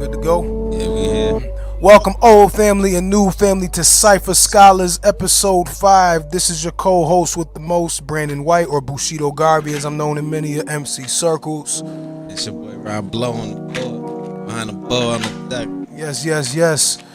Good to go? Yeah, we here. Welcome, old family and new family, to Cipher Scholars, episode 5. This is your co-host with the most, Brandon White, or Bushido Garvey, as I'm known in many MC circles. It's your boy Rob Blow on the board, behind the bow on the deck. Yes.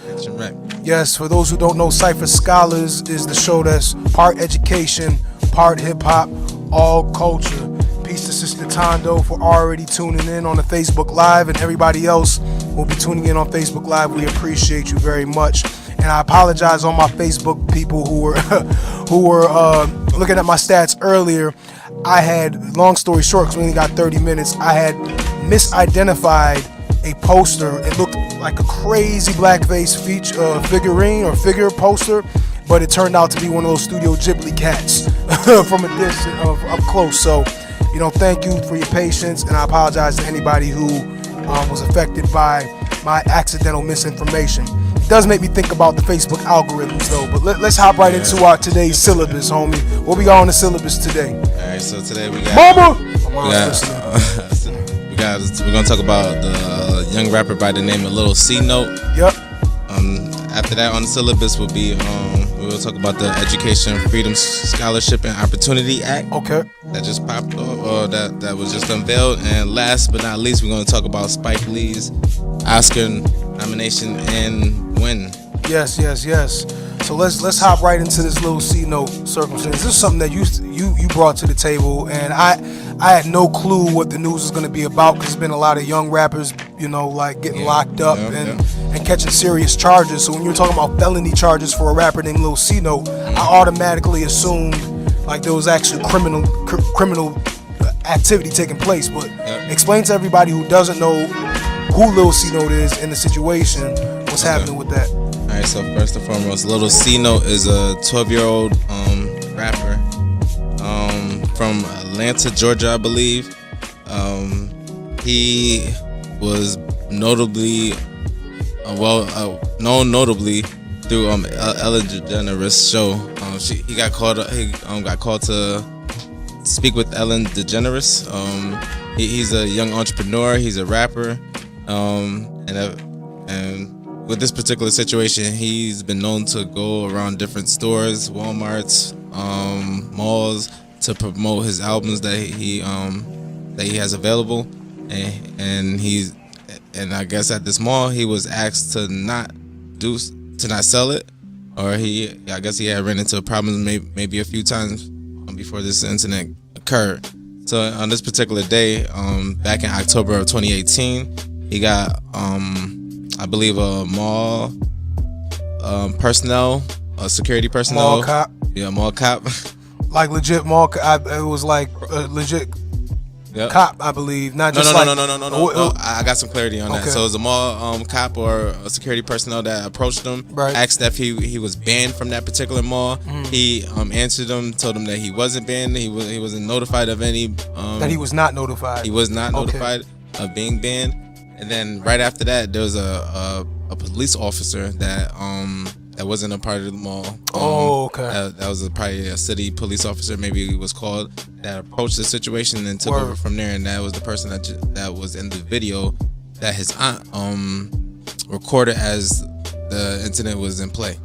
Action Rec. Yes, for those who don't know, Cipher Scholars is the show that's part education, part hip-hop, all culture. Peace to Sister Tondo for already tuning in on the Facebook Live, and everybody else will be tuning in on Facebook Live. We appreciate you very much. And I apologize on my Facebook people who were looking at my stats earlier. I had, long story short, because we only got 30 minutes, I had misidentified a poster. It looked like a crazy blackface figurine or figure poster, but it turned out to be one of those Studio Ghibli cats from a distance, up close. So, thank you for your patience, and I apologize to anybody who was affected by my accidental misinformation. It does make me think about the Facebook algorithms, though. But let's hop right into our today's syllabus, homie. What we got on the syllabus today? All right, so today we got. Mama! We're gonna talk about the young rapper by the name of Lil C Note. Yep. After that, on the syllabus will be we will talk about the Education Freedom Scholarship and Opportunity Act. Okay. That just popped off, or that was just unveiled. And last but not least, we're gonna talk about Spike Lee's Oscar nomination and win. Yes. So let's hop right into this Lil C Note circumstance. This is something that you brought to the table, and I had no clue what the news is going to be about, because there's been a lot of young rappers, like getting locked up and catching serious charges. So when you're talking about felony charges for a rapper named Lil C Note, I automatically assumed like there was actually criminal activity taking place. But explain to everybody who doesn't know who Lil C Note is in the situation, what's happening with that. Alright, so first and foremost, Lil C Note is a 12-year-old rapper from Atlanta, Georgia, I believe. He was notably known through Ellen DeGeneres show. He got called to speak with Ellen DeGeneres. He's a young entrepreneur. He's a rapper, and with this particular situation, he's been known to go around different stores, Walmarts, malls, to promote his albums that he has available, and I guess at this mall he was asked to not sell it, or I guess he had ran into problems maybe a few times before this incident occurred. So on this particular day, back in October of 2018, he got I believe a mall personnel, security personnel. Mall cop. Yeah, mall cop. Like legit mall cop. It was like a legit cop, I believe. Not just no. I got some clarity on that. Okay. So it was a mall cop or a security personnel that approached him, asked if he was banned from that particular mall. He answered them, told him that he wasn't banned. He wasn't notified of any. That he was not notified. He was not notified of being banned. And then right after that, there was a police officer that wasn't a part of the mall. That was probably a city police officer, maybe he was called, that approached the situation and took over from there. And that was the person that was in the video that his aunt recorded as the incident was in play.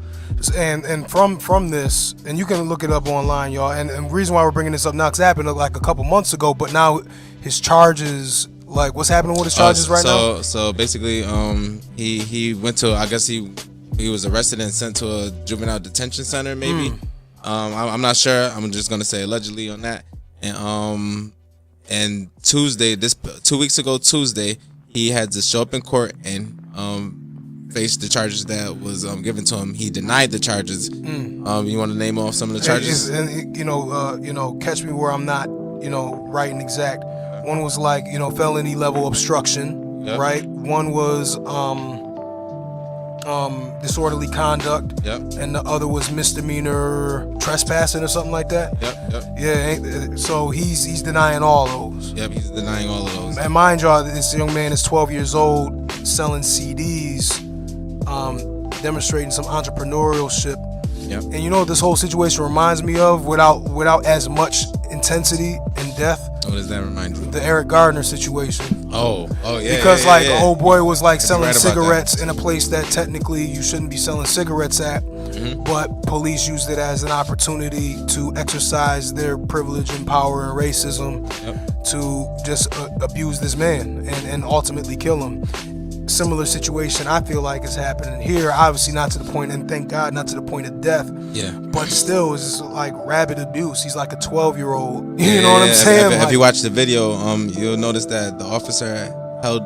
And from this, and you can look it up online, y'all. And the reason why we're bringing this up now, because it happened like a couple months ago, but now his charges. Like, what's happening with his charges right now? So basically, he went to, I guess he was arrested and sent to a juvenile detention center, maybe. I'm not sure. I'm just gonna say allegedly on that. And Tuesday, 2 weeks ago, Tuesday, he had to show up in court and face the charges that was given to him. He denied the charges. You want to name off some of the charges? And catch me where I'm not, right and exact. One was like, felony level obstruction, right? One was disorderly conduct, and the other was misdemeanor trespassing or something like that. Yeah. So he's denying all those. Yep, he's denying all of those. And mind y'all, this young man is 12 years old, selling CDs, demonstrating some entrepreneurship. Yep. And you know what this whole situation reminds me of without as much intensity and death? What does that remind you? The Eric Gardner situation. Oh yeah. Because old boy was like selling right cigarettes in a place that technically you shouldn't be selling cigarettes at, but police used it as an opportunity to exercise their privilege and power and racism to just abuse this man and ultimately kill him. Similar situation I feel like is happening here, obviously not to the point, and thank God not to the point of death, but still it's like rabid abuse. He's like a 12-year-old, you know what I'm saying? If you watch the video, you'll notice that the officer held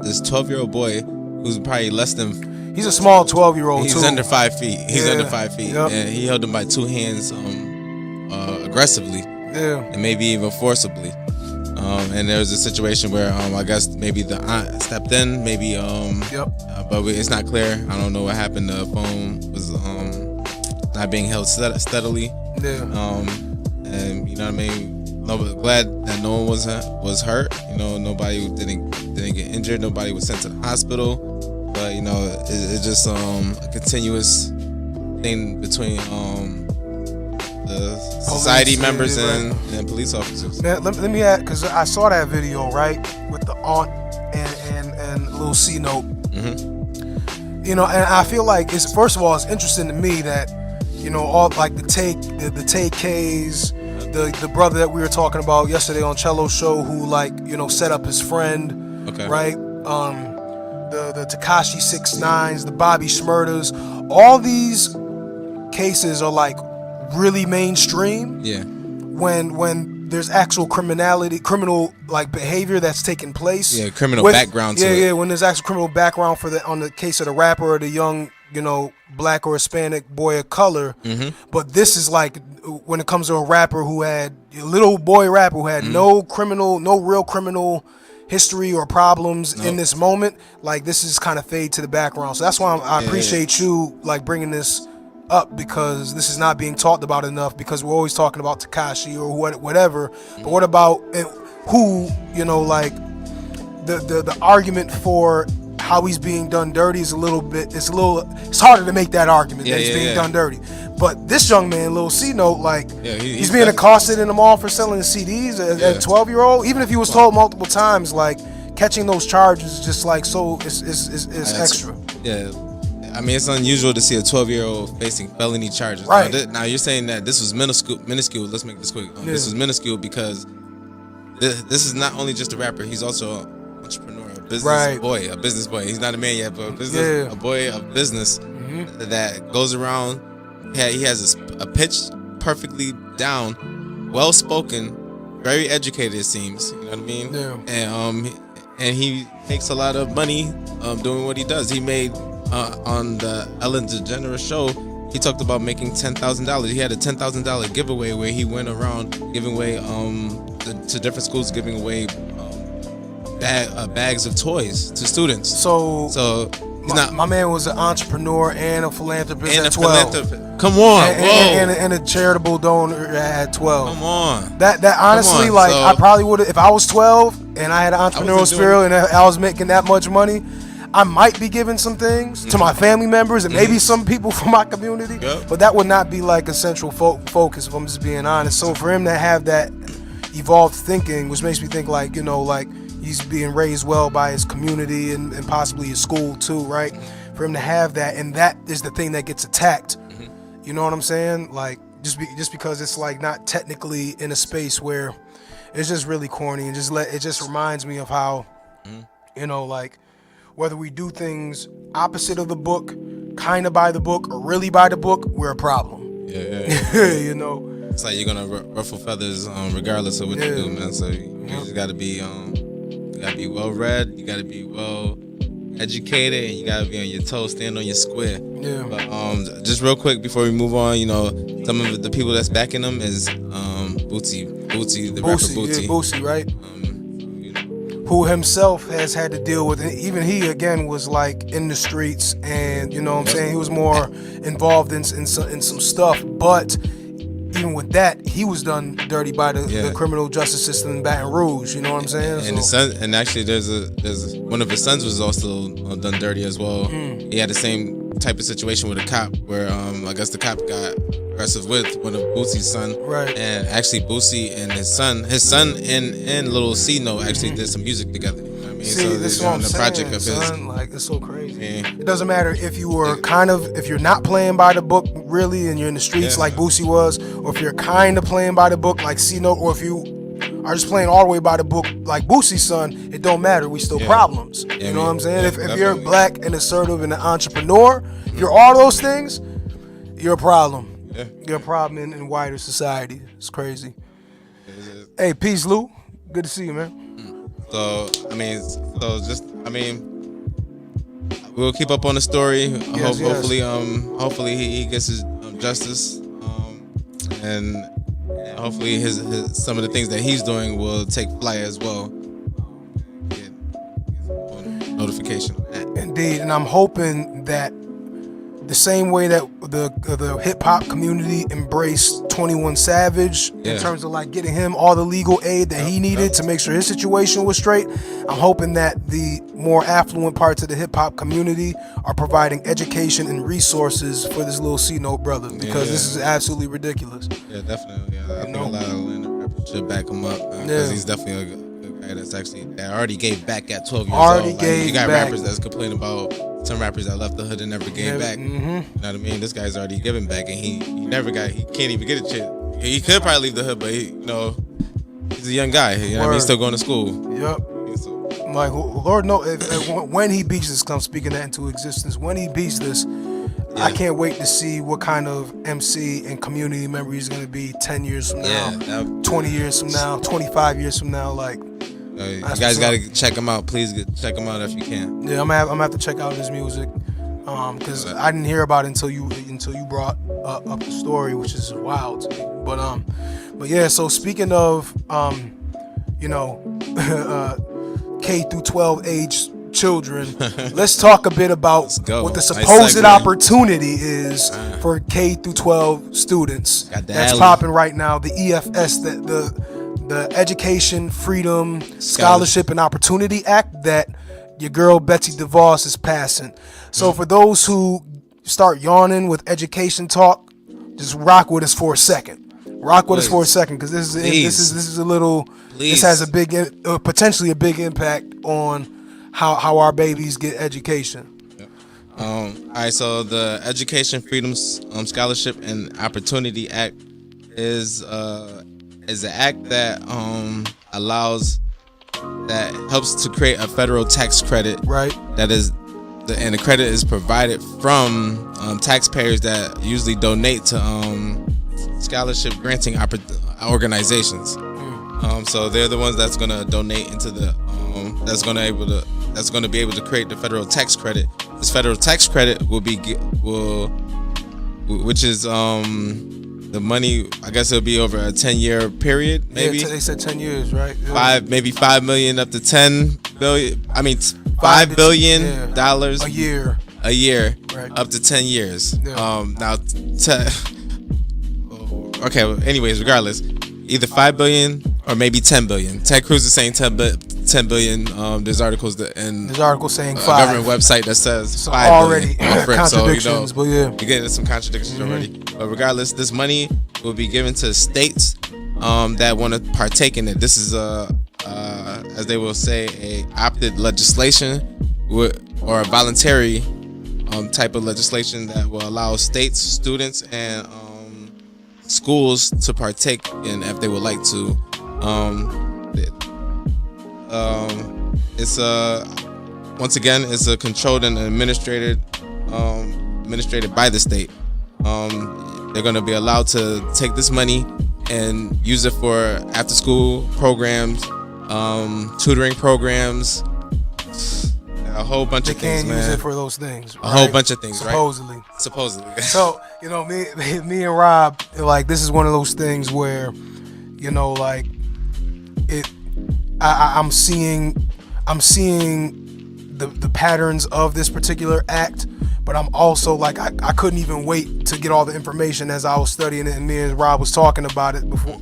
this 12-year-old boy who's probably less than, he's a small 12-year-old he's too. Under 5 feet. He's under 5 feet, yep. And he held him by 2 hands aggressively, and maybe even forcibly. And there was a situation where I guess maybe the aunt stepped in, maybe but it's not clear. I don't know what happened. The phone was not being held steadily. And you know what I mean. Glad that no one was hurt. You know, nobody didn't get injured. Nobody was sent to the hospital. But you know, it's just a continuous thing between the society members and police officers. Man, let me add, because I saw that video, right, with the aunt and Lil C Note. You know, and I feel like first of all, it's interesting to me that, you know, all like the Tay K's, the brother that we were talking about yesterday on Cello's show, who like, you know, set up his friend, right? The Tekashi 6ix9ines, the Bobby Shmurdas, all these cases are like really mainstream. When there's actual criminal like behavior that's taking place. Criminal background to it. When there's actual criminal background on the case of the rapper or the young, you know, black or Hispanic boy of color. But this is like when it comes to a rapper who had a little boy rapper who had no real criminal history or problems in this moment. Like this is kind of fade to the background. So that's why I appreciate you like bringing this up, because this is not being talked about enough, because we're always talking about Tekashi or whatever, but what about who, you know, like the argument for how he's being done dirty is it's harder to make that argument that he's being done dirty. But this young man, Lil C Note, like he's being accosted in the mall for selling CDs at a 12-year-old, even if he was told multiple times, like catching those charges is just like so it's extra. I mean, it's unusual to see a 12-year-old facing felony charges. Right. Now you're saying that this was minuscule. Let's make this quick. This was minuscule because this is not only just a rapper. He's also an entrepreneur, a business boy. He's not a man yet, but a boy of business that goes around. He has a pitch perfectly down, well-spoken, very educated. It seems. You know what I mean? And he makes a lot of money doing what he does. He made. On the Ellen DeGeneres show, he talked about making $10,000. He had a $10,000 giveaway where he went around giving away to different schools, giving away bags of toys to students. So my man was an entrepreneur and a philanthropist at 12. Come on, and a charitable donor at 12. Come on. That honestly, like I probably would have, if I was 12 and I had an entrepreneurial spirit and I was making that much money, I might be giving some things to my family members and maybe some people from my community, but that would not be like a central focus, if I'm just being honest. So for him to have that evolved thinking, which makes me think like, you know, like he's being raised well by his community and possibly his school too, right? For him to have that, and that is the thing that gets attacked. You know what I'm saying? Like just because it's like not technically in a space where it's just really corny, and it just reminds me of how, you know, like, whether we do things opposite of the book, kind of by the book, or really by the book, we're a problem. You know? It's like you're going to ruffle feathers regardless of what you do, man. So you just got to be well-read, you got to be well-educated, and you got to be on your toes, stand on your square. But just real quick before we move on, you know, some of the people that's backing them is Bootsy, the rapper Bootsy. Yeah, Bootsy, right? Who himself has had to deal with, even he again was like in the streets, and you know what I'm saying, he was more involved in some stuff, but even with that, he was done dirty by the criminal justice system in Baton Rouge. You know what I'm saying? And his son, and actually, there's one of his sons was also done dirty as well. He had the same type of situation with a cop where I guess the cop got aggressive with one of Boosie's son. Right. And actually Boosie and his son and Lil C Note actually did some music together. You know what I mean? See, so this is what I'm saying, project of son. Like, it's so crazy. Yeah. It doesn't matter if you were if you're not playing by the book really and you're in the streets like Boosie was, or if you're kind of playing by the book like C Note, or if you are just playing all the way by the book like Boosie's son, it don't matter. We still problems. You know what I'm saying? If you're black and assertive and an entrepreneur, if you're all those things, you're a problem. Yeah. You're a problem in wider society. It's crazy. Hey, peace, Lou. Good to see you, man. So we'll keep up on the story. Hopefully he gets his justice, and hopefully his some of the things that he's doing will take flight as well. Get notification. Indeed, and I'm hoping that the same way that the hip hop community embraced 21 Savage in terms of like getting him all the legal aid that he needed to make sure his situation was straight, I'm hoping that the more affluent parts of the hip hop community are providing education and resources for this Lil C Note brother, because this is absolutely ridiculous. Yeah, definitely. I think a lot of Atlanta rappers should back him up because he's definitely a good guy that already gave back at 12 years old. You got rappers that's complaining about some rappers that left the hood and never gave back. You know what I mean? This guy's already giving back, and he can't even get a chance. He could probably leave the hood, but he's a young guy. You know what I mean? He's still going to school. Yep. Like, Lord knows, when he beats this, I'm speaking that into existence. When he beats this, I can't wait to see what kind of MC and community member he's going to be 10 years from now, 20 years from now, 25 years from now. Like, you guys got to check him out. Please check him out if you can. Yeah, I'm gonna have to check out his music, because I didn't hear about it until you brought up the story, which is wild to me. But yeah. So speaking of K through 12 age children, let's talk a bit about what the supposed opportunity is for K through 12 students that's popping right now. The EFS, the Education, Freedom, Scholarship, and Opportunity Act that your girl Betsy DeVos is passing. So for those who start yawning with education talk, just rock with us for a second. Because this is a little. This has a big, potentially a big impact on how our babies get education. All right, so the Education, Freedom, Scholarship, and Opportunity Act is an act that helps to create a federal tax credit. Right. And the credit is provided from taxpayers that usually donate to scholarship granting organizations. So they're the ones that's gonna donate into the that's gonna be able to create the federal tax credit. This federal tax credit which is the money, I guess it'll be over a 10-year period, maybe. Yeah, they said 10 years, right? Maybe $5 million up to $10 billion. I mean, $5 billion a year, right, up to 10 years. Yeah. Okay. Well, anyways, regardless, either 5 billion or maybe 10 billion. Ted Cruz is saying 10 billion. There's articles saying 5. Government website that says 5 already billion. Contradictions, but yeah, you're getting some contradictions already. But regardless, this money will be given to states that want to partake in it. This is as they will say, a opted legislation or a voluntary type of legislation that will allow states, students, and schools to partake in if they would like to. It's once again, it's a controlled and administrated by the state. They're going to be allowed to take this money and use it for after school programs, tutoring programs, a whole bunch of things. They can't use it for those things. A whole bunch of things, supposedly. Right? Supposedly. So, me and Rob, like, this is one of those things where, like, I'm seeing the patterns of this particular act, but I'm also like I couldn't even wait to get all the information as I was studying it, and me and Rob was talking about it before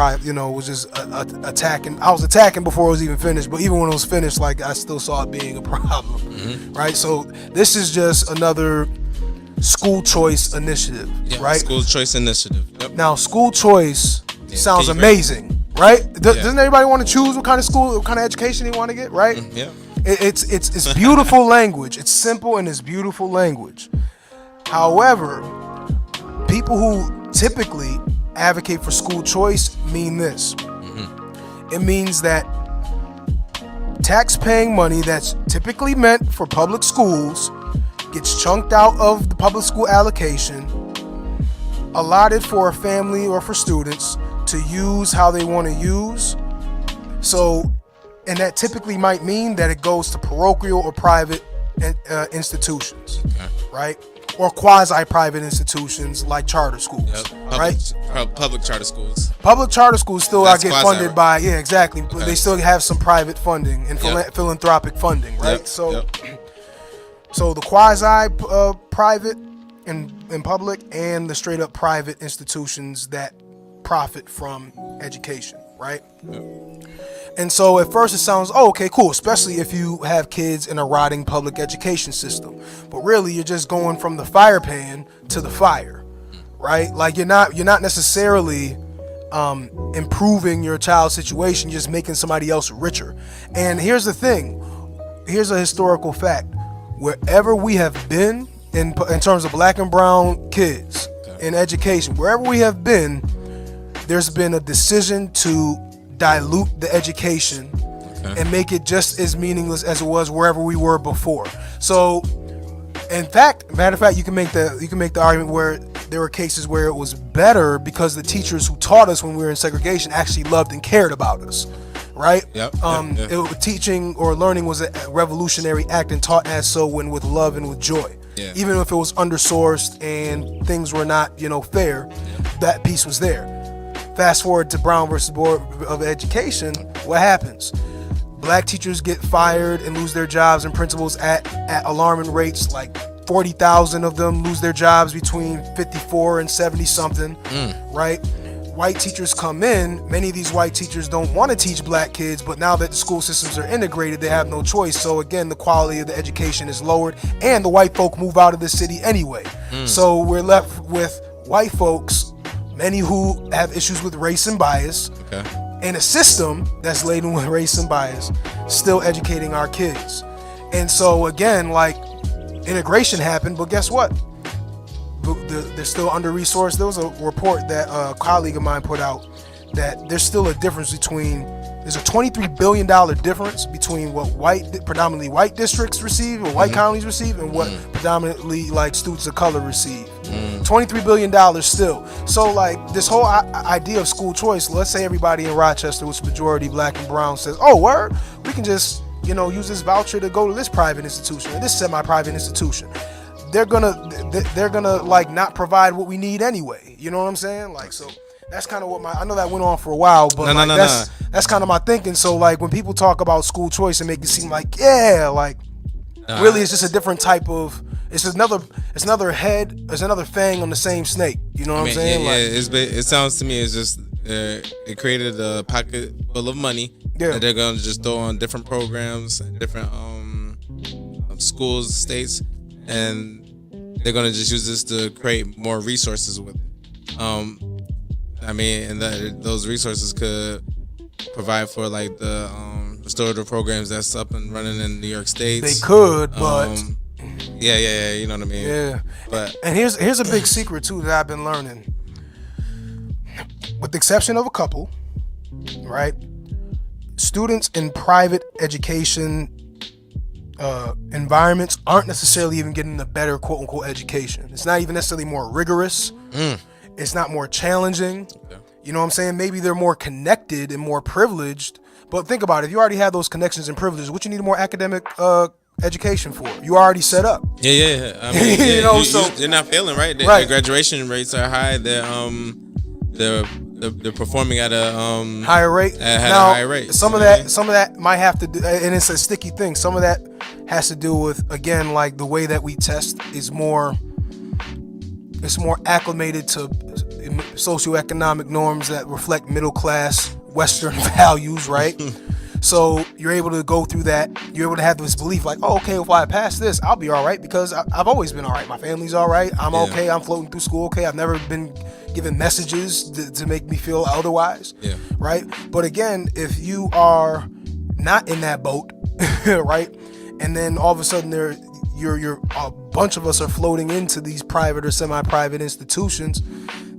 I was just attacking. I was attacking before it was even finished, but even when it was finished, like I still saw it being a problem, right? So this is just another school choice initiative, right? School choice initiative. Yep. Now, school choice sounds amazing, right? Doesn't everybody want to choose what kind of school, what kind of education they want to get, right? Yeah. It's beautiful language. It's simple and it's beautiful language. However, people who typically advocate for school choice mean this. It means that tax-paying money that's typically meant for public schools gets chunked out of the public school allocation, allotted for a family or for students to use how they want to use. So, and that typically might mean that it goes to parochial or private institutions, right? Or quasi-private institutions like charter schools, right? Public charter schools. Public charter schools still get funded by, exactly. Okay. They still have some private funding and philanthropic funding, right? So the quasi-private and public and the straight-up private institutions that profit from education, right? And so at first it sounds, okay, cool, especially if you have kids in a rotting public education system. But really, you're just going from the fire pan to the fire, right? Like you're not necessarily improving your child's situation, you're just making somebody else richer. And here's the thing, here's a historical fact. Wherever we have been in terms of black and brown kids in education, wherever we have been, there's been a decision to dilute the education and make it just as meaningless as it was wherever we were before. So, matter of fact, you can make the argument where there were cases where it was better because the teachers who taught us when we were in segregation actually loved and cared about us. Right? Teaching or learning was a revolutionary act and taught as so when with love and with joy. Yeah. Even if it was undersourced and things were not, fair, that piece was there. Fast forward to Brown versus Board of Education, what happens? Black teachers get fired and lose their jobs, and principals at alarming rates, like 40,000 of them lose their jobs between 54 and 70 something, right? White teachers come in, many of these white teachers don't want to teach black kids, but now that the school systems are integrated, they have no choice. So again, the quality of the education is lowered, and the white folk move out of the city anyway. So we're left with white folks, many who have issues with race and bias, and a system that's laden with race and bias, still educating our kids. And so again, like, integration happened, but guess what? They're still under-resourced. There was a report that a colleague of mine put out that there's still a difference there's a $23 billion difference between what predominantly white districts receive or white counties receive and what predominantly like students of color receive. $23 billion still. So like this whole idea of school choice, let's say everybody in Rochester, which is majority black and brown, says, oh, word, we can just, use this voucher to go to this private institution or this semi-private institution. They're gonna like not provide what we need anyway. You know what I'm saying? Like, so that's kind of what I know that went on for a while, but that's kind of my thinking. So like when people talk about school choice and make it seem like, really it's just a different type of, it's another fang on the same snake. You know what I'm saying? It sounds to me it's just it created a pocket full of money that they're gonna just throw on different programs and different schools, states, and they're gonna just use this to create more resources with it. And those resources could provide for like the restorative programs that's up and running in New York State. They could, but you know what I mean. Yeah, but and here's a big secret too that I've been learning. With the exception of a couple, right? Students in private education environments aren't necessarily even getting the better quote unquote education. It's not even necessarily more rigorous. It's not more challenging. You know what I'm saying? Maybe they're more connected and more privileged. But think about it. If you already have those connections and privileges, what you need more academic education for? You already set up. Yeah. I mean, so they're not failing, right? Their graduation rates are high. The they're performing at a higher rate. At now, a higher rate. Some of that might have to do, and it's a sticky thing. Some of that has to do with, again, like the way that we test is more. It's more acclimated to socioeconomic norms that reflect middle class Western values, right? So you're able to go through that. You're able to have this belief like, oh, okay, if I pass this, I'll be all right because I've always been all right. My family's all right. I'm okay. I'm floating through school okay. I've never been given messages to make me feel otherwise, right? But again, if you are not in that boat, right, and then all of a sudden you're a bunch of us are floating into these private or semi-private institutions,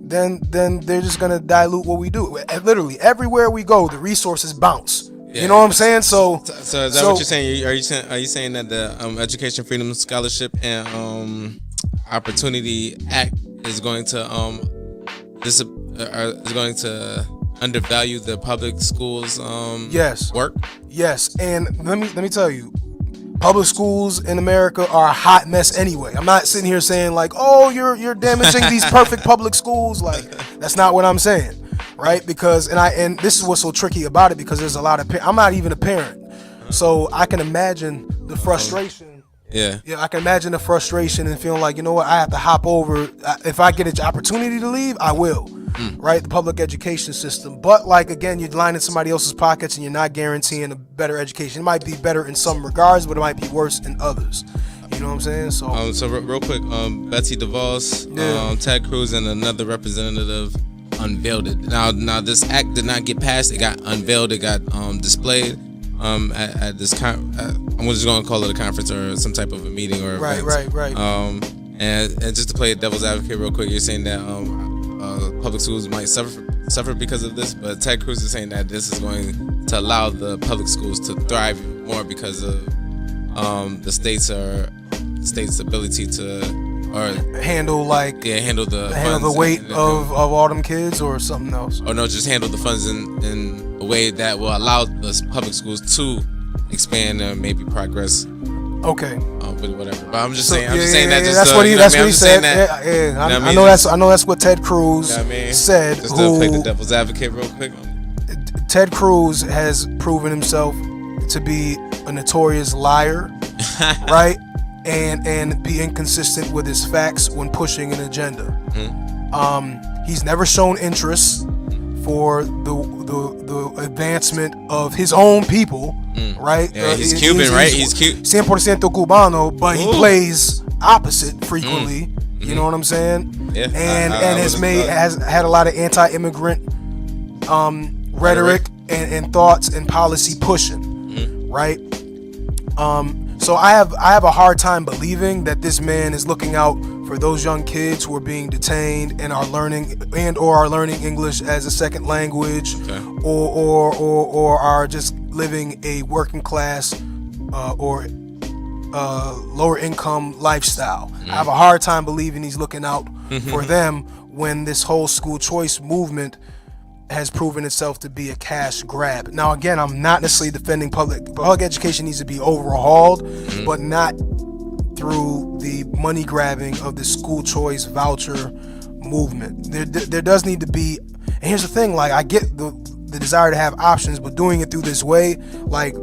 then they're just gonna dilute what we do. Literally everywhere we go, the resources bounce. Yeah. You know what I'm saying? So is that what you're saying? Are you saying that the Education Freedom Scholarship and Opportunity Act is going to undervalue the public schools work? Yes, and let me tell you, public schools in America are a hot mess anyway. I'm not sitting here saying like, oh, you're damaging these perfect public schools. Like, that's not what I'm saying, right? Because and this is what's so tricky about it, because there's a lot of I'm not even a parent, so I can imagine the frustration. Yeah, I can imagine the frustration and feeling like, you know what, I have to hop over. If I get an opportunity to leave, I will. Right, the public education system. But like, again, you're lining somebody else's pockets and you're not guaranteeing a better education. It might be better in some regards, but it might be worse in others. You know what I'm saying? So real quick, Betsy DeVos, Ted Cruz, and another representative unveiled it. Now this act did not get passed. It got unveiled. It got displayed at this I'm just going to call it a conference or some type of a meeting or event. Right. And just to play devil's advocate real quick, you're saying that public schools might suffer because of this, but Ted Cruz is saying that this is going to allow the public schools to thrive more because of the state's ability to handle the weight of all them kids or something else. Or no, just handle the funds in a way that will allow the public schools to expand and maybe progress. Okay. Whatever. But I'm just saying. I'm just saying that. Just that's what he said. I know that's what Ted Cruz said. Just to play the devil's advocate real quick. Ted Cruz has proven himself to be a notorious liar, right? And be inconsistent with his facts when pushing an agenda. He's never shown interest for the advancement of his own people, right? Yeah, he's Cuban, right? He's 100% cubano, but he plays opposite frequently. You know what I'm saying? Yeah. And has had a lot of anti-immigrant rhetoric and thoughts and policy pushing, right? So I have a hard time believing that this man is looking out for those young kids who are being detained and are learning English as a second language, or are just living a working class or lower income lifestyle. I have a hard time believing he's looking out for them when this whole school choice movement has proven itself to be a cash grab. Now, again, I'm not necessarily defending public education needs to be overhauled, but not through the money grabbing of the school choice voucher movement. There does need to be, and here's the thing, like, I get the desire to have options, but doing it through this way, like,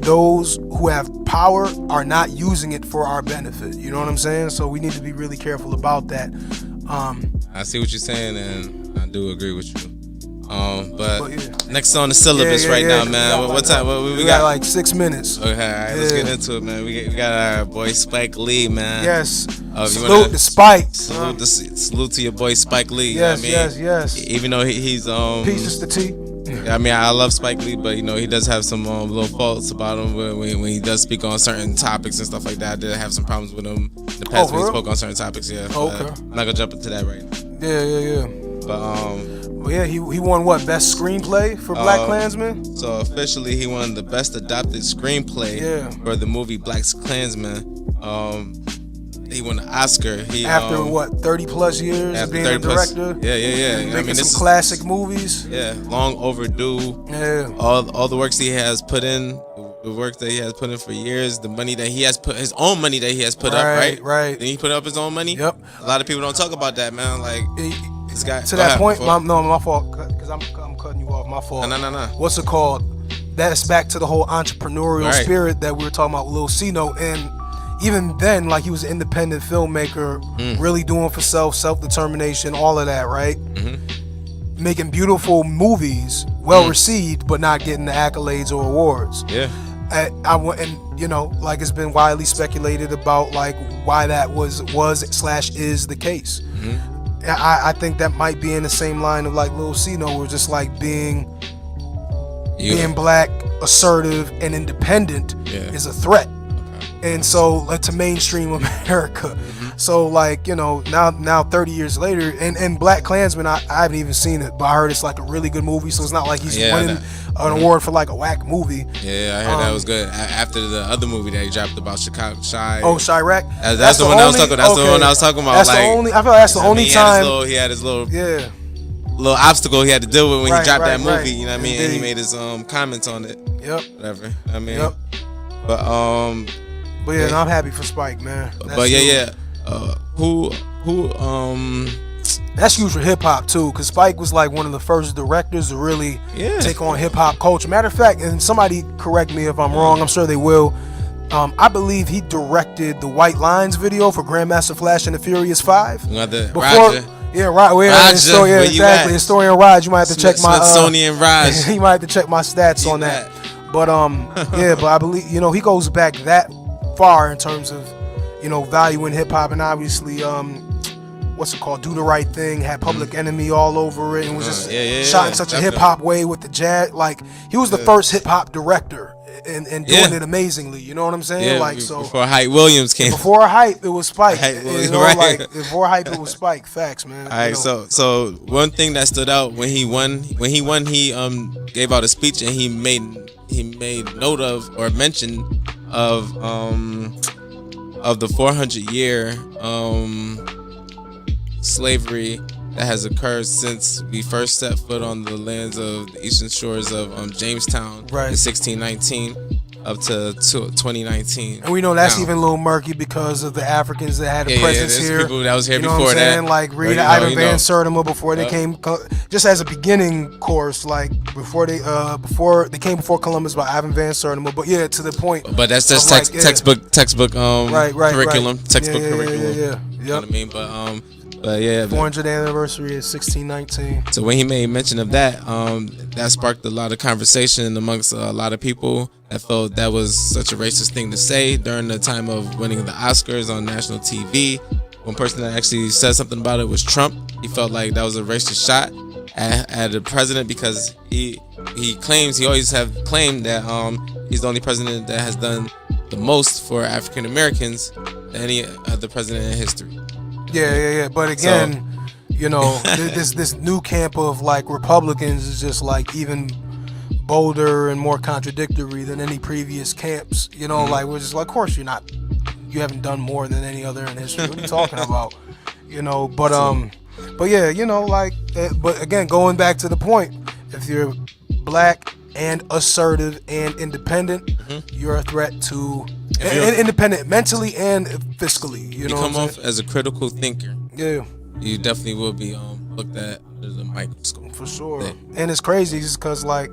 those who have power are not using it for our benefit. You know what I'm saying? So we need to be really careful about that. I see what you're saying, and I do agree with you. But next on the syllabus now, man. What time? We got like 6 minutes. Okay, all right, let's get into it, man. We got our boy Spike Lee, man. Yes. Salute to Spike. Salute to your boy Spike Lee. Yes, yes. Even though he's pieces to tea. I mean, I love Spike Lee, but he does have some little faults about him when he does speak on certain topics and stuff like that. I did have some problems with him in the past when he spoke on certain topics. Yeah. Okay. I'm not gonna jump into that right now. Yeah. But he won what, best screenplay for Black Klansman? So officially he won the best adapted screenplay for the movie Black Klansman. He won an Oscar. After what, 30 plus years of being a director? Yeah. Making some classic movies. Yeah, long overdue. Yeah. All the works he has put in, the work that he has put in for years, the money that he has put, his own money that he has put up, right? Right. Then he put up his own money. Yep. A lot of people don't talk about that, man. Like, just got to that point. My fault, because I'm cutting you off. My fault. No. What's it called? That's back to the whole entrepreneurial spirit that we were talking about with Lil C Note. And even then, like, he was an independent filmmaker, really doing for self-determination, all of that, right? Making beautiful movies, well received, but not getting the accolades or awards. Yeah. And you know, like, it's been widely speculated about like why that was/is the case. I think that might be in the same line of like Lil C Note, where just like being black, assertive, and independent is a threat. And so, like, to mainstream America. So, like, you know, now 30 years later, and Black Klansman, I haven't even seen it, but I heard it's like a really good movie. So it's not like he's winning an award for like a whack movie. Yeah, I heard that was good. After the other movie that he dropped about Chirac. Oh, Chirac. That's the one I was talking. That's the one I was talking about. That's like, the only. I feel like that's the only time. He had his little obstacle he had to deal with when he dropped that movie. You know what I mean? And he made his comments on it. Yep. Whatever. I mean. Yep. But yeah, I'm happy for Spike, man. That's huge for hip hop too, because Spike was like one of the first directors to really take on hip hop culture. Matter of fact, and somebody correct me if I'm wrong, I'm sure they will. I believe he directed the White Lines video for Grandmaster Flash and the Furious 5. Roger. Yeah, right. Exactly. Historian Raj. You might have to check my Smithsonian Raj. You might have to check my stats on that. But but I believe, you know, he goes back that far in terms of, you know, valuing hip hop, and obviously what's it called, Do the Right Thing had Public Enemy all over it, and was just shot in such a hip hop way with the jazz. Like, he was the first hip hop director and doing it amazingly, you know what I'm saying? Like, so before Hype Williams came. Before Hype, it was Spike. Like, before Hype, it was Spike. Facts, man. All right, so one thing that stood out when he won, he gave out a speech, and he made note of, or mention of the 400-year slavery that has occurred since we first set foot on the lands of the eastern shores of Jamestown in 1619 up to 2019. And we know that's even a little murky because of the Africans that had a presence here. People that was here before that. Saying? Like Rita Ivan Van Sertima before they came, just as a beginning course, like before they came before Columbus by Ivan Van Sertima. But yeah, to the point. But that's just textbook curriculum. Textbook curriculum. Yeah. You know what I mean? But yeah, 400th anniversary is 1619. So when he made mention of that, that sparked a lot of conversation amongst a lot of people that felt that was such a racist thing to say during the time of winning the Oscars on national TV. One person that actually said something about it was Trump. He felt like that was a racist shot at the president, because he always have claimed that he's the only president that has done the most for African Americans than any other president in history. Yeah. But again, you know, this new camp of like Republicans is just like even bolder and more contradictory than any previous camps. You know, like, we're just like, of course you haven't done more than any other in history. What are you talking about? You know, but yeah, you know, like, but again, going back to the point, if you're black and assertive and independent, you're a threat to independent mentally and fiscally. You know, come off as a critical thinker. Yeah, you definitely will be looked at under the microscope for sure. And it's crazy just because, like,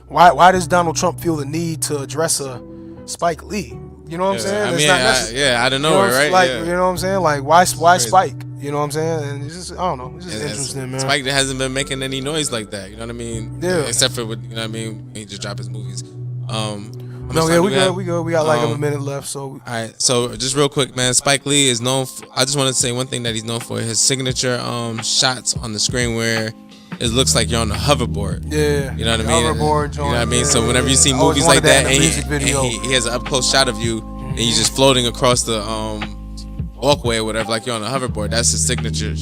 why does Donald Trump feel the need to address a Spike Lee? You know what I'm saying? I mean, I don't know, right? Like, you know what I'm saying? Like, why Spike? You know what I'm saying? And it's just, I don't know. It's just interesting, man. Spike hasn't been making any noise like that. You know what I mean? Yeah. Except for with, you know what I mean, he just dropped his movies. We got like a minute left. So all right. So just real quick, man. Spike Lee is known I just want to say one thing that he's known for: his signature shots on the screen where it looks like you're on a hoverboard. Yeah. You know what I mean? Hoverboard joint. You know what I mean? So whenever you see movies like that, and he has an up close shot of you, and you're just floating across the walkway or whatever, like you're on a hoverboard. That's his signature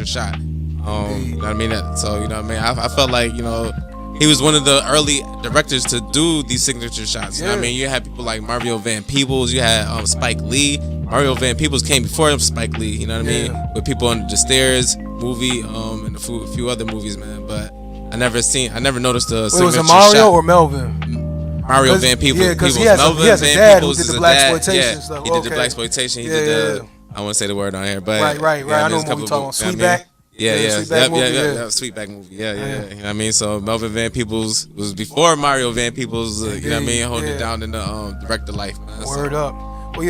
shot. You know what I mean? So you know what I mean? I felt like, you know, he was one of the early directors to do these signature shots. You know what I mean? You had people like Mario Van Peebles. You had Spike Lee. Mario Van Peebles came before Spike Lee. You know what I mean? With People Under the Stairs movie, and a few other movies, man. But I never noticed the signature was it Mario shot. Or Melvin? Mario Van Peebles. Yeah, because he has a dad who did the blaxploitation stuff. He did the blaxploitation. He did the, I want to say the word on here, but right. I know what we're talking about. Sweetback. Sweetback movie. Yeah. You know what I mean? So Melvin Van Peebles was before Mario Van Peebles. You know what I mean? Holding it down in the director life, man. Word up. Well,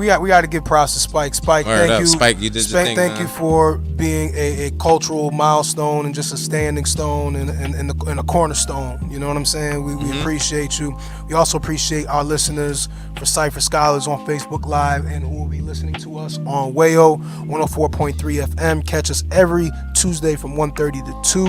yeah, we got to give props to Spike. Spike, thank you. Spike, you did your thing, thank man. you for being a cultural milestone and just a standing stone and a cornerstone. You know what I'm saying? We appreciate you. We also appreciate our listeners for Cipher Scholars on Facebook Live and who will be listening to us on WAYO 104.3 FM. Catch us every Tuesday from 1:30 to 2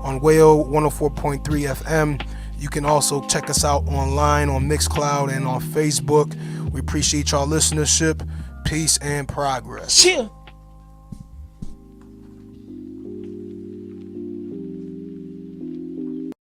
on WAYO 104.3 FM. You can also check us out online on Mixcloud and on Facebook. We appreciate y'all listenership. Peace and progress. Chill.